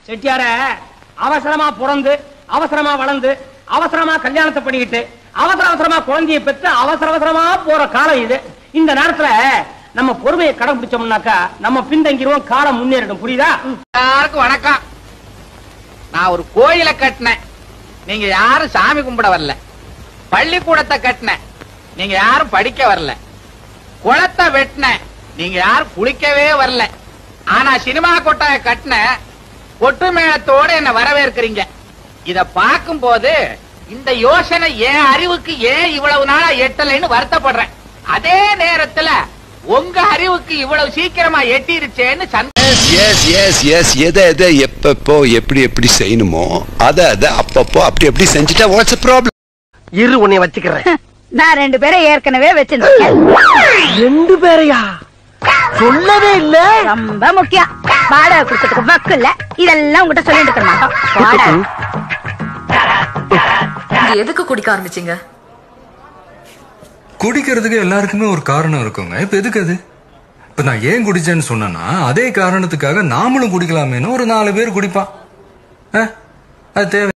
செட்டியார அவசரமா பிறந்து அவசரமா வளர்ந்து அவசரமா கல்யாணத்தை பண்ணிக்கிட்டு அவசரமா குழந்தைய பெற்று அவசரமா போற காலம் இது. இந்த நேரத்துல நம்ம பொறுமையை கடைபிடிச்சோம்னாக்கா நம்ம பின்தங்கிடுவோம், காலம் முன்னேறிடும். புரியுதா? எல்லாருக்கும் வணக்கம். நான் ஒரு கோயிலை கட்டினேன், நீங்க யாரும் சாமி கும்பிட வரல. பள்ளிக்கூடத்தை கட்டினேன், நீங்க யாரும் படிக்க வரல. குளத்தை வெட்டினேன், நீங்க யாரும் குளிக்கவே வரல. ஆனா சினிமா கொட்டாய கட்டின கொட்டு மேளத்தோட என்ன வரவேற்கிறீங்க. இத பார்க்கும் போது இந்த யோசனை என் அறிவுக்கு ஏன் இவ்வளவு நாளா எட்டலைன்னு வருத்தப்படுறேன். அதே நேரத்துல உங்க அறிவுக்கு இவ்வளவு சீக்கிரமா எட்டிருச்சேன்னு எதை எப்பப்போ எப்படி செய்யணுமோ அதை அப்பப்போ அப்படி செஞ்சுட்டா வாட்ஸ் ப்ராப்ளம். இரு உன்னை வச்சுக்கிறேன். நான் 2 பேரை ஏற்கனவே வச்சிருக்கேன். 2 பேரையா? சொல்லவே இல்ல. ரொம்ப முக்கியம். வாடகை கொடுக்கறதுக்கு வக்கு இல்ல. இதெல்லாம் உங்ககிட்ட சொல்லிட்டு இருக்க மாட்டோம். எதுக்கு குடிக்க ஆரம்பிச்சீங்க? குடிக்கிறதுக்கு எல்லாருக்குமே ஒரு காரணம் இருக்குங்க. இப்ப எதுக்கு அது? இப்ப நான் ஏன் குடிச்சேன்னு சொன்னா அதே காரணத்துக்காக நாமளும் குடிக்கலாமேன்னு ஒரு 4 பேர் குடிப்பான். அது தேவை.